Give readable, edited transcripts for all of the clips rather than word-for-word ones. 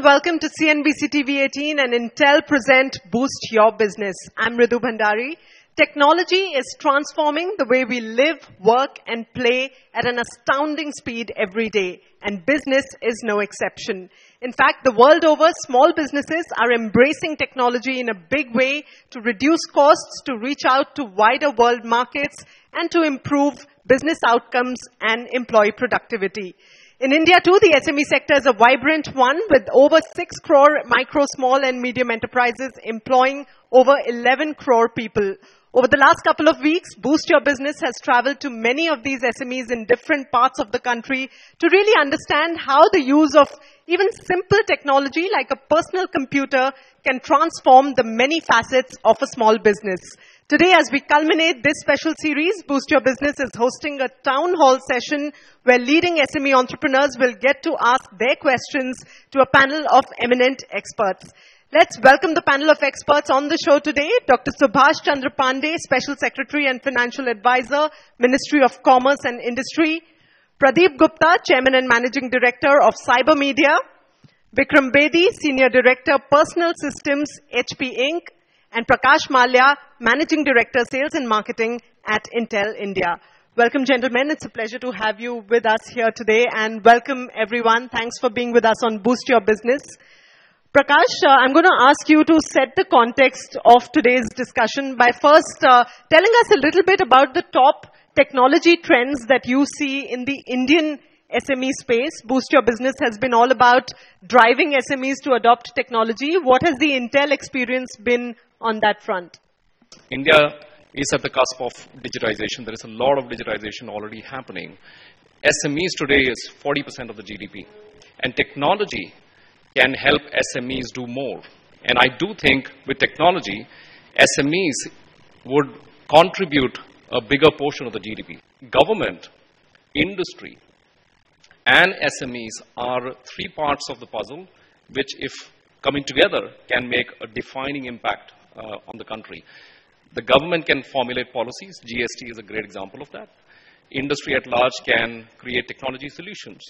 and welcome to CNBC TV18 and Intel present Boost Your Business. I'm Ritu Bhandari. Technology is transforming the way we live, work and play at an astounding speed every day, and business is no exception. In fact, the world over, small businesses are embracing technology in a big way to reduce costs, to reach out to wider world markets, and to improve business outcomes and employee productivity. In India too, the SME sector is a vibrant one with over 6 crore micro, small and medium enterprises employing over 11 crore people. Over the last couple of weeks, Boost Your Business has traveled to many of these SMEs in different parts of the country to really understand how the use of even simple technology like a personal computer can transform the many facets of a small business. Today, as we culminate this special series, Boost Your Business is hosting a town hall session where leading SME entrepreneurs will get to ask their questions to a panel of eminent experts. Let's welcome the panel of experts on the show today. Dr. Subhash Chandra Pandey, Special Secretary and Financial Advisor, Ministry of Commerce and Industry. Pradeep Gupta, Chairman and Managing Director of Cyber Media. Vikram Bedi, Senior Director, Personal Systems, HP Inc. And Prakash Malya, Managing Director, Sales and Marketing at Intel India. Welcome, gentlemen. It's a pleasure to have you with us here today. And welcome, everyone. Thanks for being with us on Boost Your Business. Prakash, I'm going to ask you to set the context of today's discussion by first telling us a little bit about the top technology trends that you see in the Indian SME space. Boost Your Business has been all about driving SMEs to adopt technology. What has the Intel experience been on that front? India is at the cusp of digitization. There is a lot of digitization already happening. SMEs today is 40% of the GDP. And technology can help SMEs do more. And I do think with technology, SMEs would contribute a bigger portion of the GDP. Government, industry, and SMEs are 3 parts of the puzzle, which if coming together can make a defining impact on the country. The government can formulate policies. GST is a great example of that. Industry at large can create technology solutions.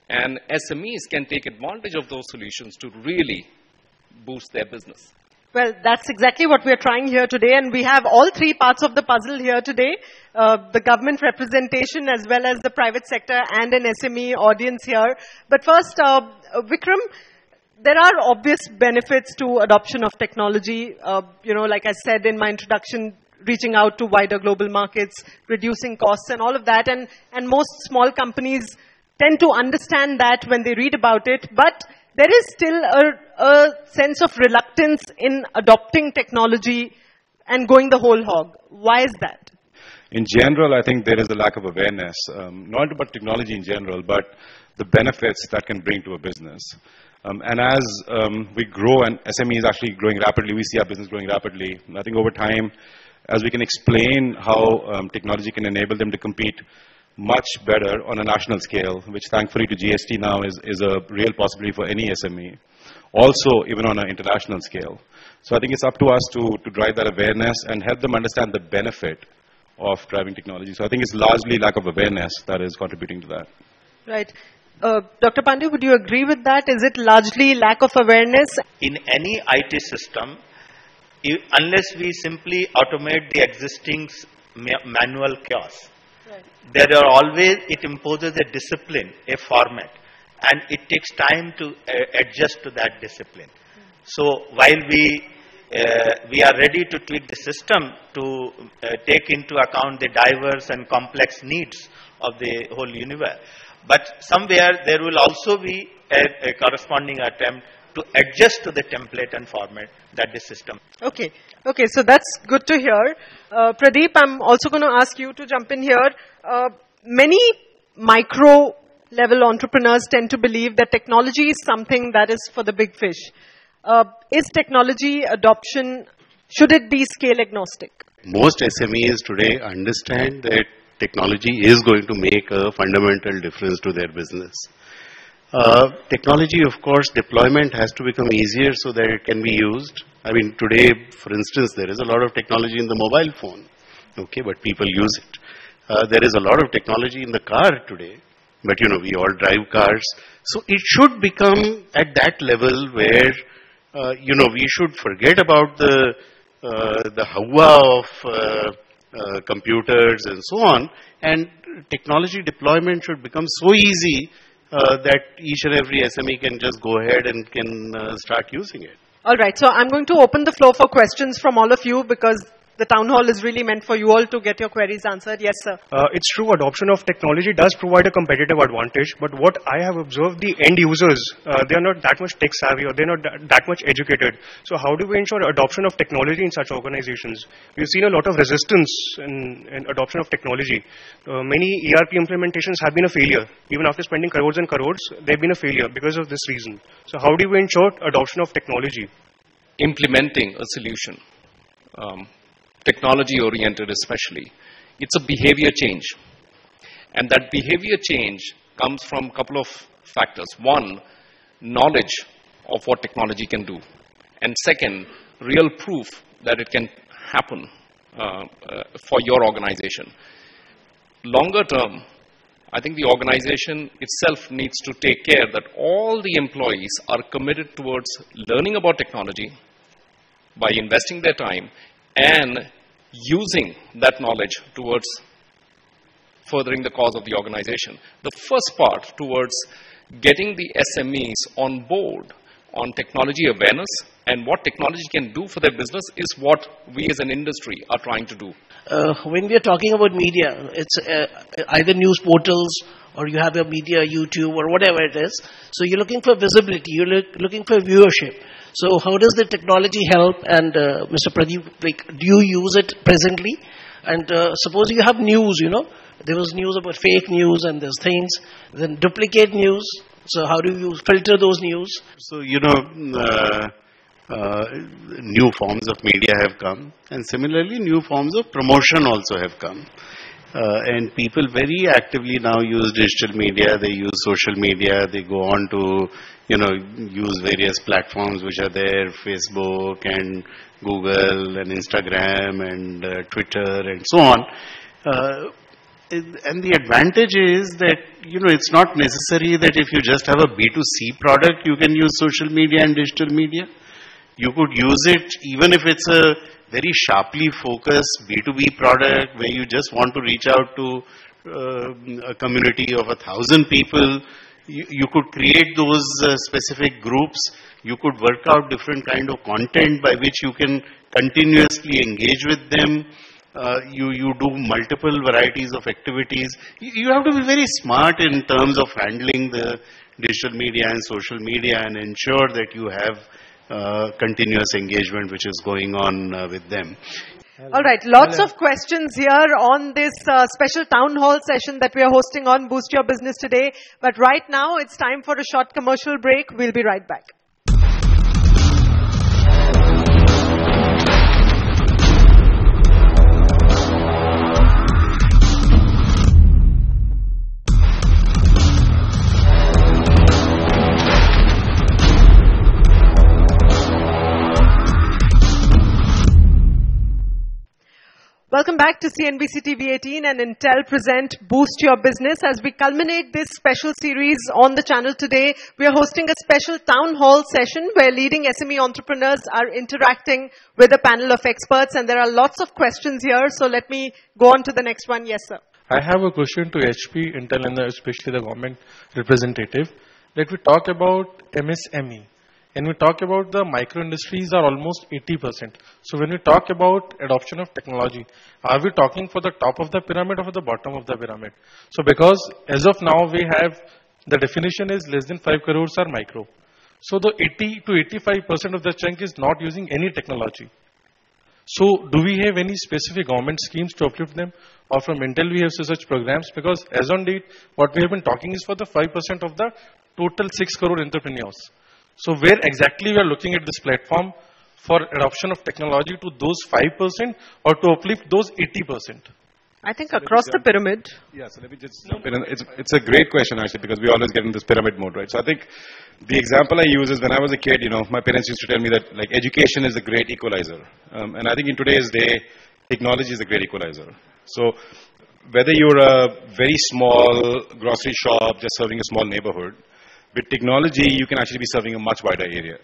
And SMEs can take advantage of those solutions to really boost their business. Well, that's exactly what we're trying here today. And we have all 3 parts of the puzzle here today. The government representation as well as the private sector and an SME audience here. But first, Vikram, there are obvious benefits to adoption of technology. Like I said in my introduction, reaching out to wider global markets, reducing costs and all of that. And most small companies tend to understand that when they read about it. But there is still a sense of reluctance in adopting technology and going the whole hog. Why is that? In general, I think there is a lack of awareness, not about technology in general, but the benefits that can bring to a business. And as we grow, and SME is actually growing rapidly, we see our business growing rapidly. I think over time, as we can explain how technology can enable them to compete much better on a national scale, which thankfully to GST now is a real possibility for any SME. Also, even on an international scale. So I think it's up to us to drive that awareness and help them understand the benefit of driving technology. So I think it's largely lack of awareness that is contributing to that. Right. Dr. Pandey, would you agree with that? Is it largely lack of awareness? In any IT system, unless we simply automate the existing manual chaos, there are always, it imposes a discipline, a format, and it takes time to adjust to that discipline. So while we are ready to tweak the system to take into account the diverse and complex needs of the whole universe, but somewhere there will also be a corresponding attempt to adjust to the template and format that the system. Okay, so that's good to hear. Pradeep, I'm also going to ask you to jump in here. Many micro-level entrepreneurs tend to believe that technology is something that is for the big fish. Is technology adoption, should it be scale agnostic? Most SMEs today understand that technology is going to make a fundamental difference to their business. Technology, of course, deployment has to become easier so that it can be used. I mean, today, for instance, there is a lot of technology in the mobile phone, okay, but people use it. There is a lot of technology in the car today, but we all drive cars. So it should become at that level where, we should forget about the hawa of computers and so on, and technology deployment should become so easy that each and every SME can just go ahead and can start using it. All right, so I'm going to open the floor for questions from all of you because the town hall is really meant for you all to get your queries answered. Yes, sir. It's true, adoption of technology does provide a competitive advantage, but what I have observed, the end users, they are not that much tech savvy, or they're not that much educated. So how do we ensure adoption of technology in such organizations? We've seen a lot of resistance in adoption of technology. Many ERP implementations have been a failure. Even after spending crores and crores, they've been a failure because of this reason. So how do we ensure adoption of technology? Implementing a solution. Technology oriented especially, it's a behavior change. And that behavior change comes from a couple of factors. One, knowledge of what technology can do. And second, real proof that it can happen for your organization. Longer term, I think the organization itself needs to take care that all the employees are committed towards learning about technology by investing their time and using that knowledge towards furthering the cause of the organization. The first part towards getting the SMEs on board on technology awareness and what technology can do for their business is what we as an industry are trying to do. When we are talking about media, it's either news portals or you have your media, YouTube or whatever it is. So you're looking for visibility, you're looking for viewership. So how does the technology help? And Mr. Pradeep, do you use it presently? And suppose you have news, there was news about fake news and there's things, then duplicate news. So how do you filter those news? So, new forms of media have come, and similarly new forms of promotion also have come. And people very actively now use digital media, they use social media, they go on to, use various platforms which are there, Facebook and Google and Instagram and Twitter and so on. And the advantage is that, it's not necessary that if you just have a B2C product, you can use social media and digital media. You could use it even if it's a very sharply focused B2B product where you just want to reach out to a community of 1,000 people. You could create those specific groups. You could work out different kind of content by which you can continuously engage with them. You do multiple varieties of activities. You have to be very smart in terms of handling the digital media and social media and ensure that you have continuous engagement which is going on with them. All right, lots of questions here on this special town hall session that we are hosting on Boost Your Business today. But right now, it's time for a short commercial break. We'll be right back. Welcome back to CNBC TV18 and Intel present Boost Your Business. As we culminate this special series on the channel today, we are hosting a special town hall session where leading SME entrepreneurs are interacting with a panel of experts, and there are lots of questions here. So let me go on to the next one. Yes, sir. I have a question to HP, Intel, and especially the government representative. Let me talk about MSME. When we talk about the micro industries are almost 80%. So when we talk about adoption of technology, are we talking for the top of the pyramid or for the bottom of the pyramid? So because as of now we have, the definition is less than 5 crores are micro. So the 80 to 85% of the chunk is not using any technology. So do we have any specific government schemes to uplift them? Or from Intel we have such programs? Because as on date, what we have been talking is for the 5% of the total 6 crore entrepreneurs. So where exactly we are looking at this platform for adoption of technology to those 5% or to uplift those 80%? I think across the pyramid. Yeah, so let me just jump in. It's a great question actually, because we always get in this pyramid mode, right? So I think the example I use is when I was a kid, my parents used to tell me that like education is a great equalizer. And I think in today's day, technology is a great equalizer. So whether you're a very small grocery shop just serving a small neighborhood, with technology you can actually be serving a much wider area.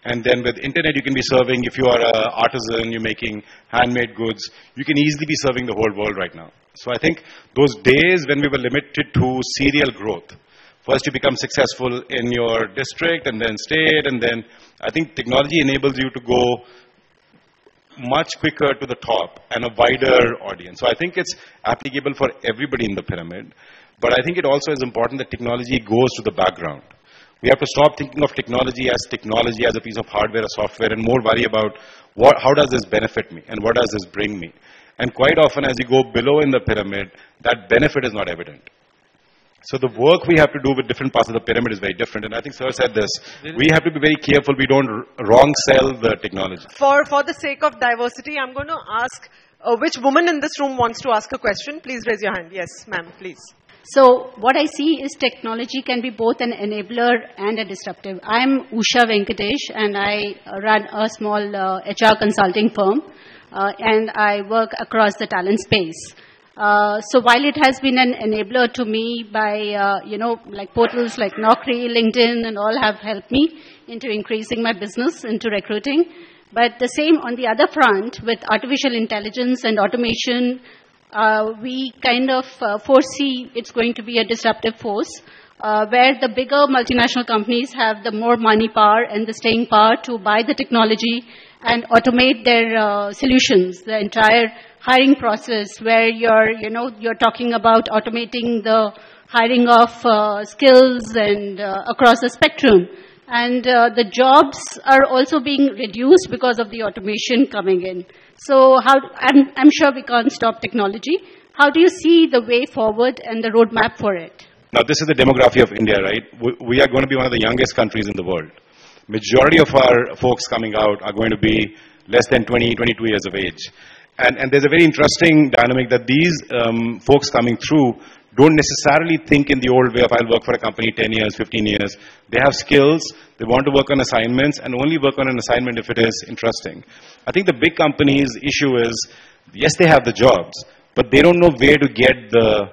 And then with internet you can be serving, if you are an artisan, you're making handmade goods, you can easily be serving the whole world right now. So I think those days when we were limited to serial growth, first you become successful in your district and then state, and then I think technology enables you to go much quicker to the top and a wider audience. So I think it's applicable for everybody in the pyramid. But I think it also is important that technology goes to the background. We have to stop thinking of technology as a piece of hardware or software, and more worry about how does this benefit me and what does this bring me. And quite often as you go below in the pyramid, that benefit is not evident. So the work we have to do with different parts of the pyramid is very different. And I think Sir said this, we have to be very careful we don't wrong sell the technology. For the sake of diversity, I'm going to ask which woman in this room wants to ask a question. Please raise your hand. Yes, ma'am, please. So what I see is technology can be both an enabler and a disruptive. I'm Usha Venkatesh and I run a small HR consulting firm and I work across the talent space. So while it has been an enabler to me by, like portals like Naukri, LinkedIn and all have helped me into increasing my business, into recruiting. But the same on the other front with artificial intelligence and automation, we kind of foresee it's going to be a disruptive force where the bigger multinational companies have the more money power and the staying power to buy the technology and automate their solutions, the entire hiring process where you're talking about automating the hiring of skills and across the spectrum. And the jobs are also being reduced because of the automation coming in. So I'm sure we can't stop technology. How do you see the way forward and the roadmap for it? Now, this is the demography of India, right? We are going to be one of the youngest countries in the world. Majority of our folks coming out are going to be less than 20, 22 years of age. And there's a very interesting dynamic that these folks coming through don't necessarily think in the old way of I'll work for a company 10 years, 15 years. They have skills, they want to work on assignments and only work on an assignment if it is interesting. I think the big companies' issue is, yes, they have the jobs, but they don't know where to get the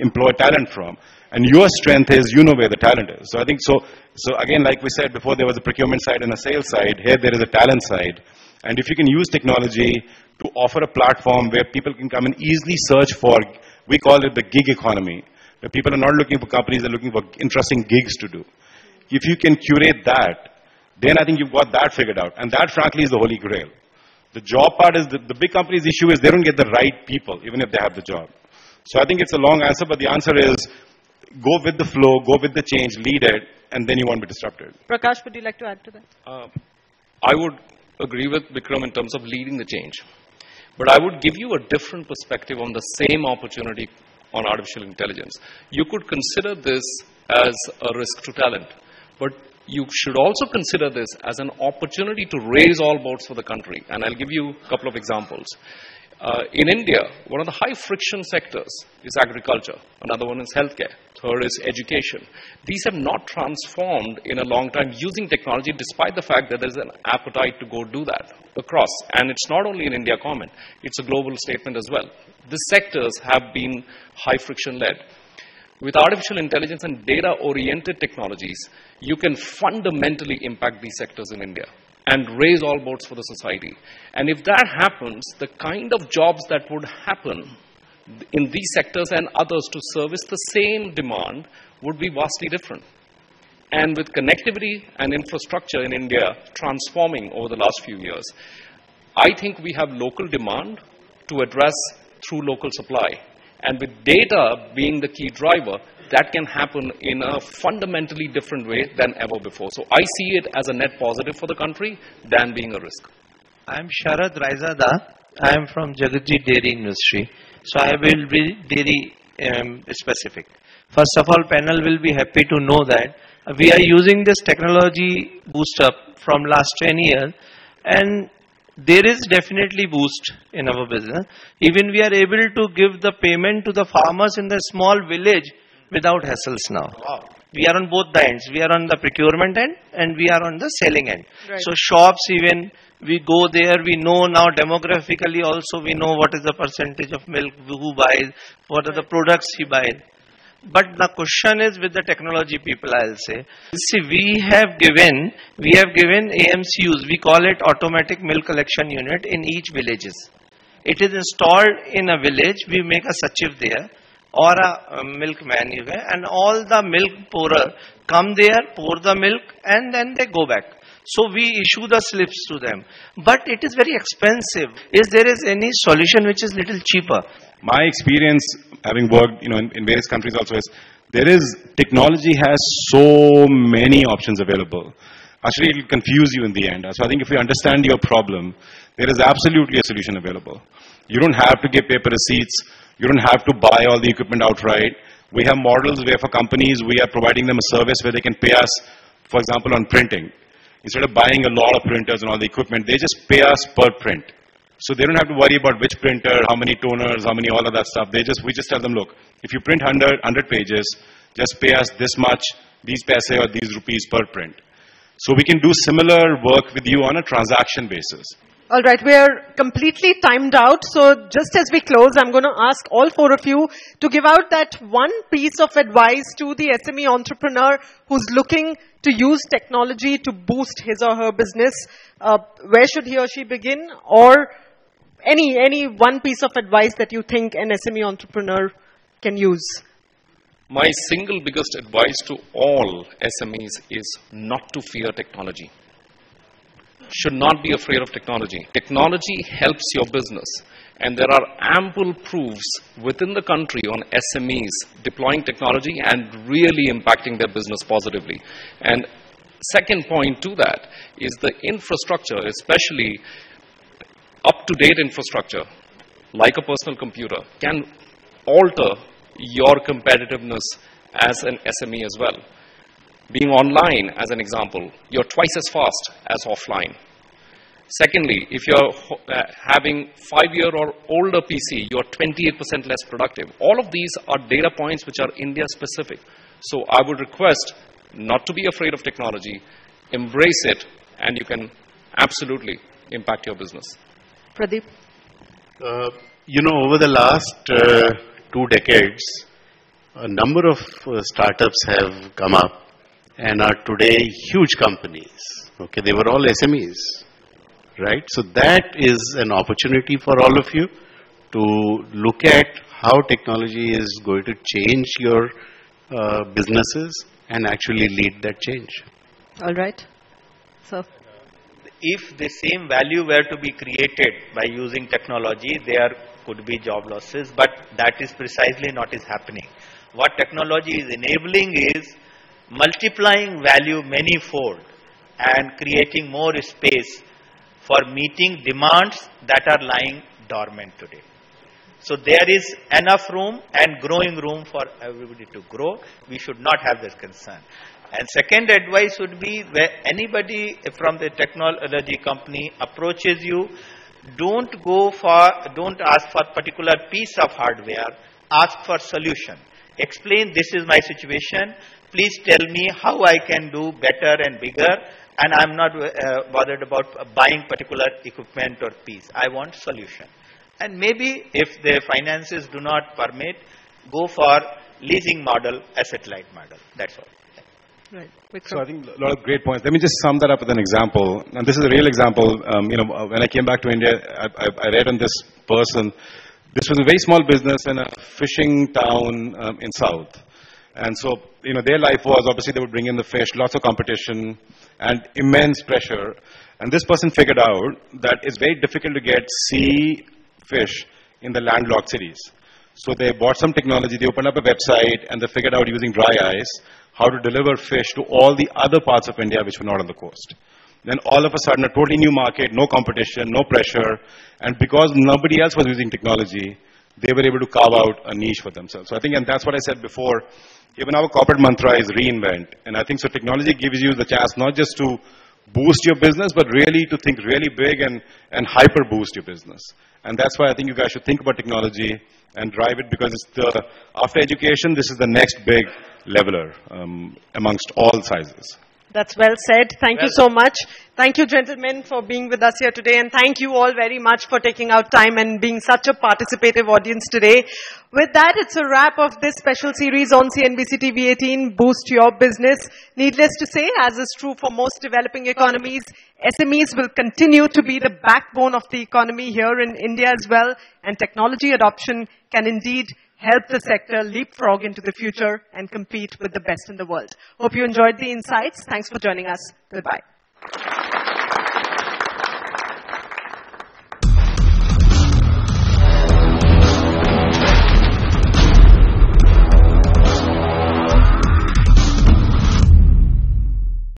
employed talent from. And your strength is, you know where the talent is. So I think, so again, like we said before, there was a procurement side and a sales side. Here there is a talent side. And if you can use technology to offer a platform where people can come and easily search for, we call it the gig economy, where people are not looking for companies, they're looking for interesting gigs to do. If you can curate that, then I think you've got that figured out. And that, frankly, is the holy grail. The job part is, the big companies' issue is they don't get the right people, even if they have the job. So I think it's a long answer, but the answer is, go with the flow, go with the change, lead it, and then you won't be disrupted. Prakash, would you like to add to that? I would agree with Vikram in terms of leading the change. But I would give you a different perspective on the same opportunity on artificial intelligence. You could consider this as a risk to talent, but you should also consider this as an opportunity to raise all boats for the country. And I'll give you a couple of examples. In India, one of the high friction sectors is agriculture. Another one is healthcare. Third is education. These have not transformed in a long time using technology, despite the fact that there's an appetite to go do that across. And it's not only an India comment, it's a global statement as well. These sectors have been high friction led. With artificial intelligence and data-oriented technologies, you can fundamentally impact these sectors in India and raise all boats for the society. And if that happens, the kind of jobs that would happen in these sectors and others to service the same demand would be vastly different. And with connectivity and infrastructure in India transforming over the last few years, I think we have local demand to address through local supply. And with data being the key driver, that can happen in a fundamentally different way than ever before. So I see it as a net positive for the country than being a risk. I am Sharad Raizada. I am from Jagatji Dairy Industry. So I will be dairy specific. First of all, panel will be happy to know that we are using this technology boost up from last 10 years, and there is definitely boost in our business. Even we are able to give the payment to the farmers in the small village without hassles now. Wow. We are on both the ends. We are on the procurement end and we are on the selling end. Right. So shops even, We go there, we know now demographically also, we know what is the percentage of milk, who buys, what are the products he buys. But the question is with the technology people, I'll say. See, we have given AMCUs, we call it automatic milk collection unit in each villages. It is installed in a village, we make a sachiv there or a milkman, and all the milk pourer come there, pour the milk, and then they go back. So we issue the slips to them. But it is very expensive. Is there any solution which is little cheaper? My experience, having worked, in various countries also, is technology has so many options available. Actually, it will confuse you in the end. So I think if you understand your problem, there is absolutely a solution available. You don't have to give paper receipts. You don't have to buy all the equipment outright. We have models where for companies, we are providing them a service where they can pay us, for example, on printing. Instead of buying a lot of printers and all the equipment, they just pay us per print. So they don't have to worry about which printer, how many toners, how many, all of that stuff. We just tell them, look, if you print 100 pages, just pay us this much, these paise or these rupees per print. So we can do similar work with you on a transaction basis. All right, we are completely timed out. So just as we close, I'm going to ask all four of you to give out that one piece of advice to the SME entrepreneur who's looking to use technology to boost his or her business. Where should he or she begin? Or any one piece of advice that you think an SME entrepreneur can use? My single biggest advice to all SMEs is not to fear technology. Should not be afraid of technology. Technology helps your business, and there are ample proofs within the country on SMEs deploying technology and really impacting their business positively. And second point to that is the infrastructure, especially up-to-date infrastructure, like a personal computer, can alter your competitiveness as an SME as well. Being online, as an example, you're twice as fast as offline. Secondly, if you're having 5-year or older PC, you're 28% less productive. All of these are data points which are India specific. So I would request not to be afraid of technology, embrace it, and you can absolutely impact your business. Pradeep? Over the last 2 decades, a number of startups have come up and are today huge companies. Okay, they were all SMEs, right? So that is an opportunity for all of you to look at how technology is going to change your businesses and actually lead that change. All right. So, if the same value were to be created by using technology, there could be job losses, but that is precisely not is happening. What technology is enabling is multiplying value many-fold and creating more space for meeting demands that are lying dormant today. So there is enough room and growing room for everybody to grow. We should not have this concern. And second advice would be, where anybody from the technology company approaches you, don't ask for particular piece of hardware, ask for solution. Explain, this is my situation, please tell me how I can do better and bigger, and I'm not bothered about buying particular equipment or piece. I want solution. And maybe if the finances do not permit, go for leasing model, asset-light model. That's all. Right. So I think a lot of great points. Let me just sum that up with an example. And this is a real example. When I came back to India, I read on this person. This was a very small business in a fishing town in South. And so, their life was, obviously they would bring in the fish, lots of competition and immense pressure. And this person figured out that it's very difficult to get sea fish in the landlocked cities. So they bought some technology, they opened up a website, and they figured out using dry ice how to deliver fish to all the other parts of India which were not on the coast. Then all of a sudden, a totally new market, no competition, no pressure, and because nobody else was using technology, they were able to carve out a niche for themselves. So I think, and that's what I said before, even our corporate mantra is reinvent. And I think so technology gives you the chance not just to boost your business, but really to think really big and hyper boost your business. And that's why I think you guys should think about technology and drive it, because it's after education, this is the next big leveler amongst all sizes. That's well said. Thank you so much. Thank you, gentlemen, for being with us here today. And thank you all very much for taking out time and being such a participative audience today. With that, it's a wrap of this special series on CNBC TV18, Boost Your Business. Needless to say, as is true for most developing economies, SMEs will continue to be the backbone of the economy here in India as well. And technology adoption can indeed help the sector leapfrog into the future and compete with the best in the world. Hope you enjoyed the insights. Thanks for joining us. Goodbye.